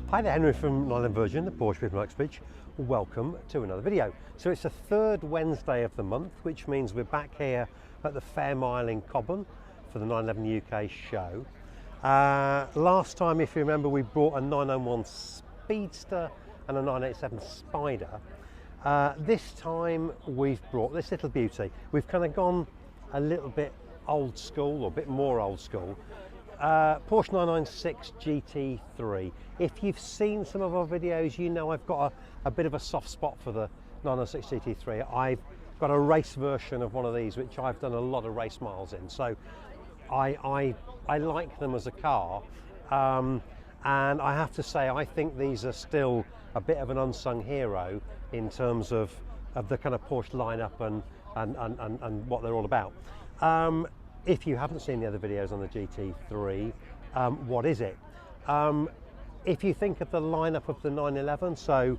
Hi there, Henry from Nyland Version, the Porsche with Mk2. Welcome to another video. So it's the third Wednesday of the month, which means we're back here at the Fairmile in Cobham for the 911 UK show. Last time, if you remember, we brought a 991 Speedster and a 987 Spider. This time we've brought this little beauty. We've kind of gone a little bit old school, or a bit more old school. Porsche 996 GT3. If you've seen some of our videos, you know I've got a bit of a soft spot for the 996 GT3. I've got a race version of one of these, which I've done a lot of race miles in. So I like them as a car. And I have to say, I think these are still a bit of an unsung hero in terms of the kind of Porsche lineup and what they're all about. If you haven't seen the other videos on the GT3, what is it? If you think of the lineup of the 911, so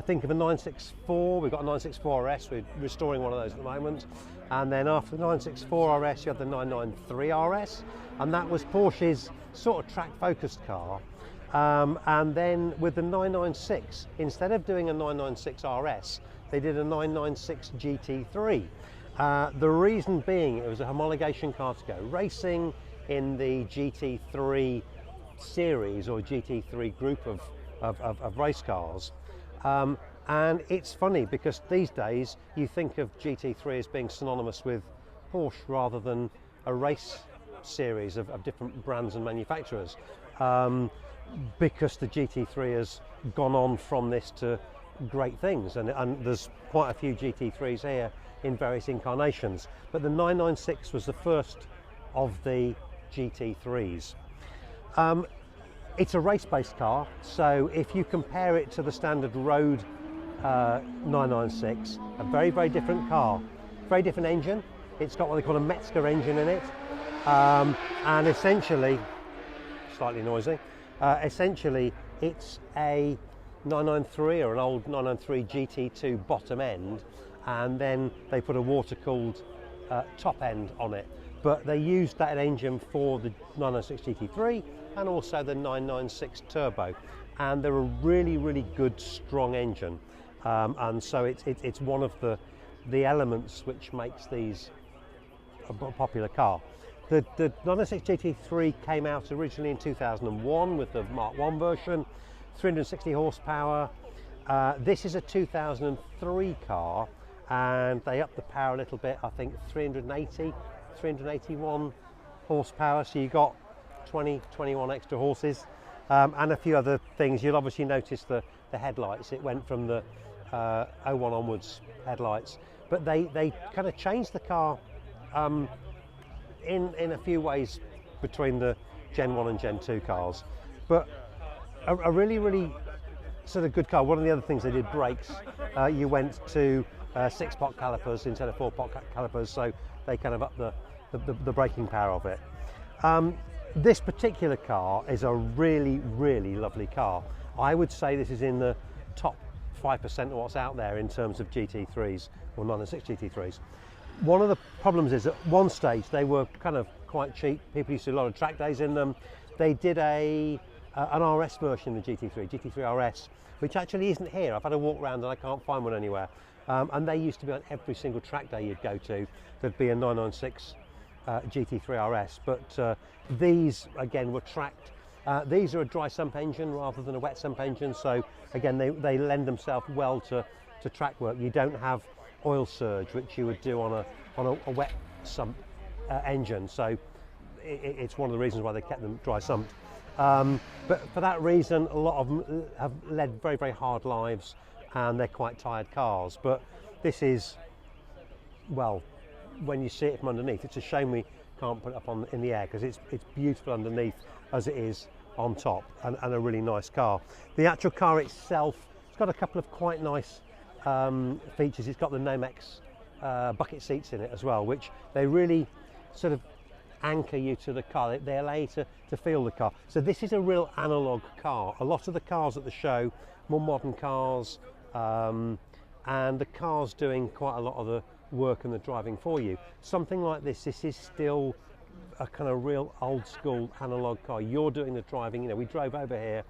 think of a 964, we've got a 964 RS, we're restoring one of those at the moment, and then after the 964 RS you have the 993 RS, and that was Porsche's sort of track-focused car. And then with the 996, instead of doing a 996 RS, they did a 996 GT3. The reason being it was a homologation car to go racing in the GT3 series or GT3 group of race cars. And it's funny because these days you think of GT3 as being synonymous with Porsche rather than a race series of different brands and manufacturers, because the GT3 has gone on from this to great things, and there's quite a few GT3s here in various incarnations, but the 996 was the first of the GT3s. It's a race-based car, so if you compare it to the standard road 996, a very, very different car, very different engine. It's got what they call a Metzger engine in it, and essentially, slightly noisy, essentially it's a 993 or an old 993 GT2 bottom end, and then they put a water-cooled top end on it. But they used that engine for the 996 GT3 and also the 996 Turbo, and they're a really, really good, strong engine. And so it's one of the elements which makes these a popular car. The 996 GT3 came out originally in 2001 with the Mark 1 version, 360 horsepower. This is a 2003 car, and they upped the power a little bit, I think 381 horsepower, so you got 21 extra horses, and a few other things. You'll obviously notice the headlights. It went from the 01 onwards headlights, but they kind of changed the car in a few ways between the Gen 1 and Gen 2 cars, but a really, really sort of good car. One of the other things they did, brakes. You went to 6-pot calipers instead of 4-pot calipers, so they kind of upped the braking power of it. This particular car is a really, really lovely car. I would say this is in the top 5% of what's out there in terms of GT3s or 996 GT3s. One of the problems is at one stage they were kind of quite cheap. People used to do a lot of track days in them. They did an RS version of the GT3, GT3 RS, which actually isn't here. I've had a walk around and I can't find one anywhere. And they used to be on every single track day you'd go to. There'd be a 996 GT3 RS, but these again were tracked. These are a dry sump engine rather than a wet sump engine, so again they lend themselves well to track work. You don't have oil surge, which you would do on a wet sump engine, so it's one of the reasons why they kept them dry sumped. But for that reason, a lot of them have led very, very hard lives, and they're quite tired cars. But this is, well, when you see it from underneath, it's a shame we can't put it up in the air, because it's beautiful underneath as it is on top, and a really nice car. The actual car itself, it's got a couple of quite nice features. It's got the Nomex bucket seats in it as well, which they really sort of anchor you to the car. They allow you to feel the car. So this is a real analog car. A lot of the cars at the show, more modern cars, and the car's doing quite a lot of the work and the driving for you. Something like this is still a kind of real old school analog car. You're doing the driving. You know, we drove over here,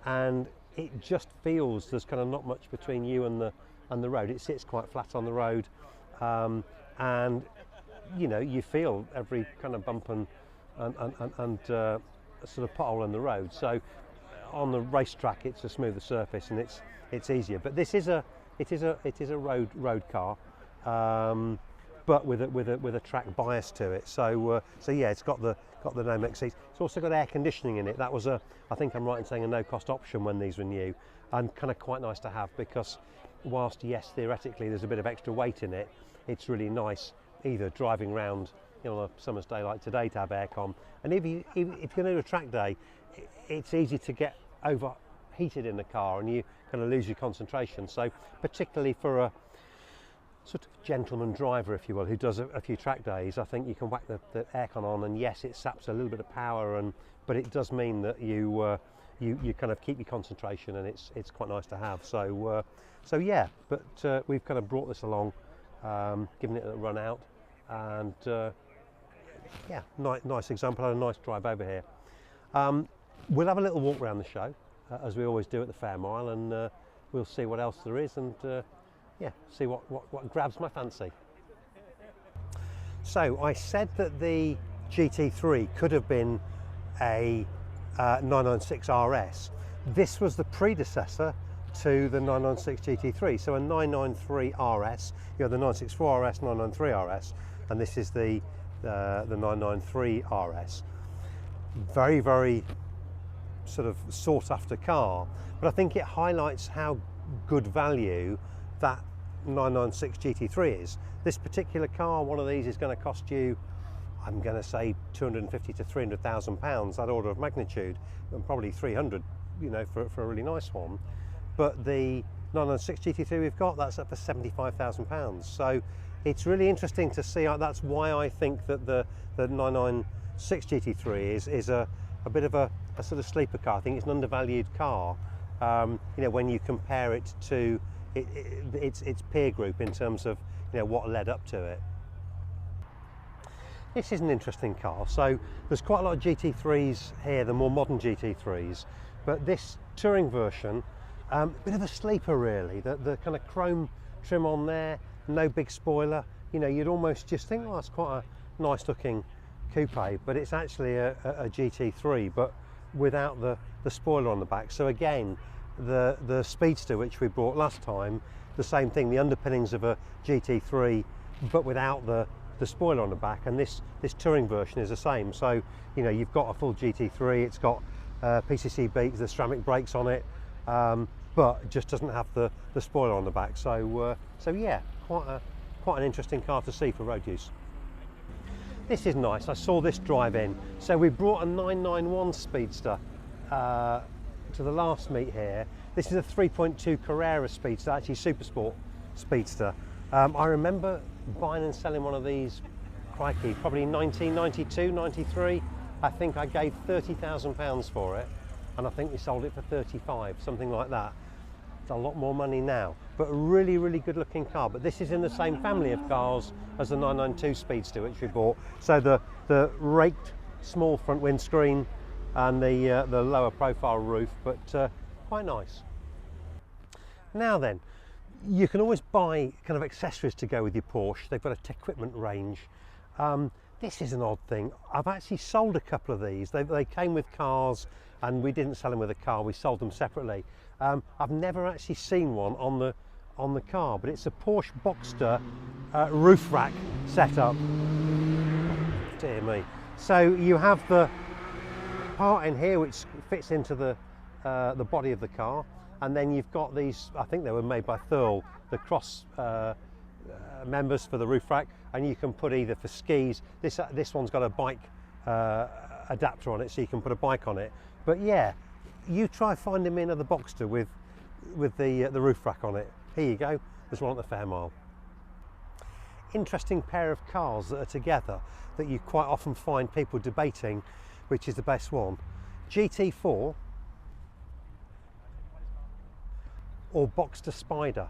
and it just feels there's kind of not much between you and the road. It sits quite flat on the road, and you know, you feel every kind of bump and sort of pothole in the road. So on the racetrack, it's a smoother surface and it's easier. But this is a road car, but with a track bias to it. So yeah, it's got the dynamic seats. It's also got air conditioning in it. That was I think I'm right in saying, a no-cost option when these were new, and kind of quite nice to have, because whilst yes, theoretically there's a bit of extra weight in it, it's really nice either driving around, you know, on a summer's day like today to have aircon. And if you're going to do a track day, it's easy to get overheated in the car and you kind of lose your concentration. So particularly for a sort of gentleman driver, if you will, who does a few track days, I think you can whack the aircon on, and yes, it saps a little bit of power, but it does mean that you kind of keep your concentration, and it's quite nice to have. So yeah, but we've kind of brought this along, given it a run out, and yeah, nice example. Had a nice drive over here. We'll have a little walk around the show, as we always do at the Fairmile, and we'll see what else there is, and yeah, see what grabs my fancy. So I said that the GT3 could have been a 996 RS. This was the predecessor to the 996 GT3. So a 993 RS, you have the 964 RS, 993 RS, and this is the 993 RS. Very, very sort of sought after car, but I think it highlights how good value that 996 GT3 is. This particular car, one of these, is going to cost you, I'm going to say 250 to 300,000 pounds, that order of magnitude, and probably 300, you know, for a really nice one. But the 996 GT3 we've got, that's up for 75,000 pounds. So it's really interesting to see. That's why I think that the 996 GT3 is a bit of a sort of sleeper car. I think it's an undervalued car, you know, when you compare it to its peer group in terms of, you know, what led up to it. This is an interesting car. So there's quite a lot of GT3s here, the more modern GT3s, but this touring version, a bit of a sleeper really. The kind of chrome trim on there, no big spoiler. You know, you'd almost just think, oh, that's quite a nice looking coupe, but it's actually a GT3, but without the spoiler on the back. So again, the Speedster, which we brought last time, the same thing, the underpinnings of a GT3, but without the spoiler on the back, and this touring version is the same. So, you know, you've got a full GT3, it's got PCC beats, the ceramic brakes on it, but just doesn't have the spoiler on the back. So yeah, quite an interesting car to see for road use. This is nice. I saw this drive in. So we brought a 991 Speedster to the last meet here. This is a 3.2 Carrera Speedster, actually Super Sport Speedster. I remember buying and selling one of these, crikey, probably 1992, 93. I think I gave £30,000 for it, and I think we sold it for 35, something like that. It's a lot more money now, but a really, really good looking car. But this is in the same family of cars as the 992 Speedster, which we bought. So the raked small front windscreen and the lower profile roof, but quite nice. Now then, you can always buy kind of accessories to go with your Porsche. They've got a equipment range. This is an odd thing. I've actually sold a couple of these. They came with cars, and we didn't sell them with a car. We sold them separately. I've never actually seen one on the car, but it's a Porsche Boxster roof rack setup. Dear me. So you have the part in here which fits into the body of the car, and then you've got these, I think they were made by Thurl, the cross members for the roof rack, and you can put either for skis. This one's got a bike adapter on it, so you can put a bike on it. But yeah, you try finding me another Boxster with the roof rack on it. Here you go. There's one at the Fairmile. Interesting pair of cars that are together that you quite often find people debating which is the best one. GT4 or Boxster Spider,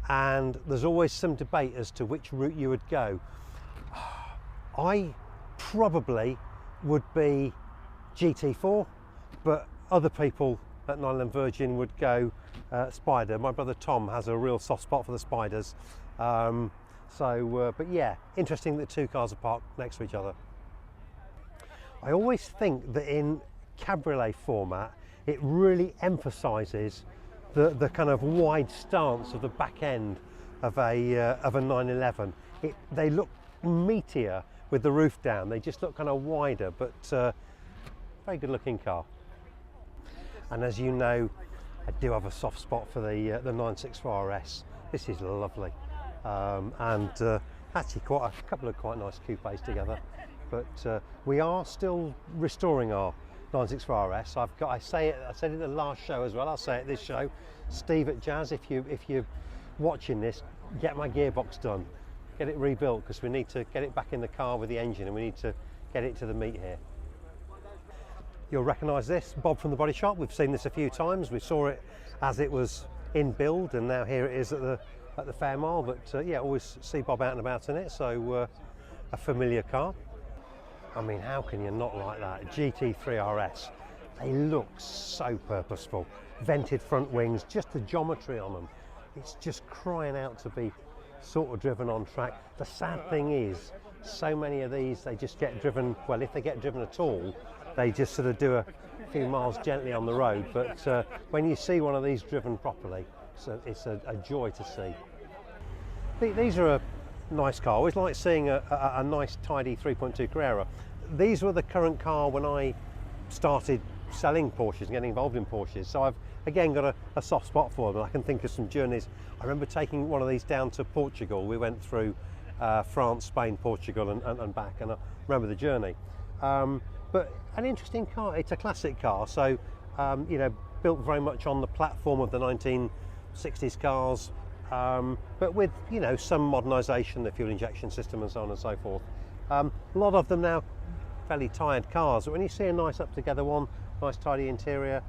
and there's always some debate as to which route you would go. I probably would be GT4, but other people at 911 Virgin would go Spider. My brother Tom has a real soft spot for the Spiders. But yeah, interesting that two cars are parked next to each other. I always think that in cabriolet format, it really emphasises the kind of wide stance of the back end of a 911. They look meatier with the roof down. They just look kind of wider, but very good looking car. And as you know, I do have a soft spot for the 964 RS. This is lovely, and actually quite a couple of quite nice coupes together. But we are still restoring our 964 RS. I said it at the last show as well. I'll say it this show. Steve at Jazz, if you're watching this, get my gearbox done, get it rebuilt, because we need to get it back in the car with the engine, and we need to get it to the meet here. You'll recognise this, Bob from the Body Shop. We've seen this a few times. We saw it as it was in build, and now here it is at the Fairmile. But yeah, always see Bob out and about in it, so a familiar car. I mean, how can you not like that? GT3 RS, they look so purposeful. Vented front wings, just the geometry on them, it's just crying out to be sort of driven on track. The sad thing is, so many of these, they just get driven, well, if they get driven at all, they just sort of do a few miles gently on the road. But when you see one of these driven properly, it's a joy to see. These are a nice car. I always like seeing a nice tidy 3.2 Carrera. These were the current car when I started selling Porsches and getting involved in Porsches, so I've again got a soft spot for them. I can think of some journeys. I remember taking one of these down to Portugal. We went through France, Spain, Portugal and back, and I remember the journey. But an interesting car. It's a classic car, so you know, built very much on the platform of the 1960s cars, but with, you know, some modernisation, the fuel injection system and so on and so forth. A lot of them now fairly tired cars, but when you see a nice up together one, nice tidy interior,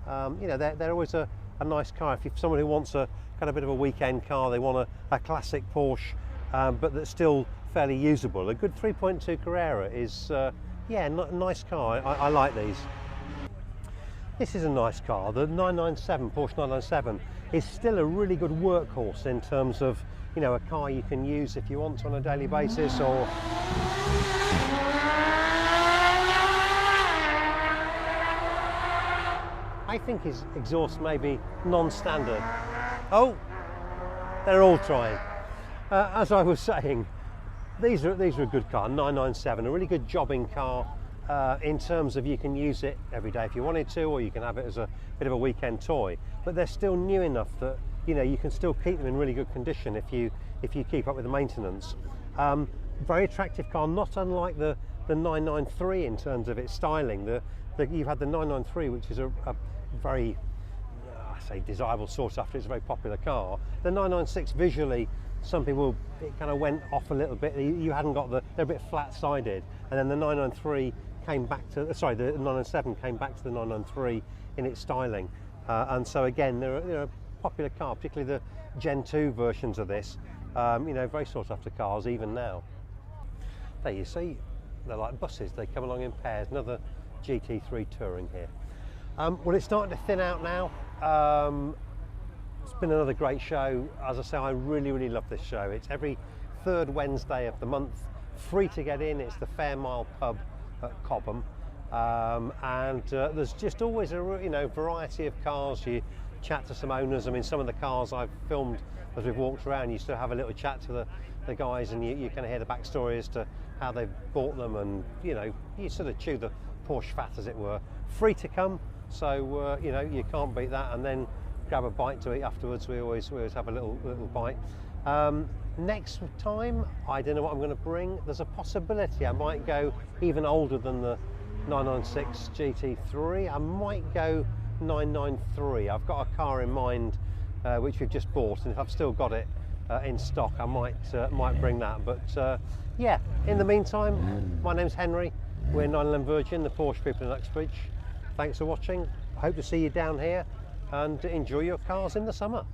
you know, they're always a nice car. If you're someone who wants a kind of bit of a weekend car, they want a classic Porsche, but that's still fairly usable, a good 3.2 Carrera is yeah, nice car. I like these. This is a nice car. The 997, Porsche 997, is still a really good workhorse in terms of, you know, a car you can use if you want to on a daily basis, or I think his exhaust may be non-standard. Oh, they're all trying. As I was saying, these are a good car, 997, a really good jobbing car in terms of you can use it every day if you wanted to, or you can have it as a bit of a weekend toy. But they're still new enough that, you know, you can still keep them in really good condition if you keep up with the maintenance. Very attractive car, not unlike the 993 in terms of its styling. You've had the 993, which is a very, I say, desirable sought after. It's a very popular car. The 996 visually, some people, it kind of went off a little bit. You hadn't got they're a bit flat-sided, and then the 993 came back to, sorry, the 997 came back to the 993 in its styling, and so again, they're a popular car, particularly the Gen 2 versions of this. You know, very sought after cars even now. There you see, they're like buses. They come along in pairs. Another GT3 touring here. Well, it's starting to thin out now. It's been another great show. As I say, I really love this show. It's every third Wednesday of the month, free to get in. It's the Fairmile pub at Cobham, and there's just always a variety of cars. You chat to some owners. I mean, some of the cars I've filmed as we've walked around, you still have a little chat to the guys, and you kind of hear the backstory as to how they've bought them, and you know, you sort of chew the Porsche fat, as it were. Free to come, so you know, you can't beat that. And then grab a bite to eat afterwards. We always have a little bite. Next time, I don't know what I'm going to bring. There's a possibility I might go even older than the 996 GT3. I might go 993. I've got a car in mind which we've just bought, and if I've still got it in stock, I might bring that. But yeah, in the meantime, my name's Henry. We're 911 Virgin, the Porsche people in Uxbridge. Thanks for watching. I hope to see you down here and enjoy your cars in the summer.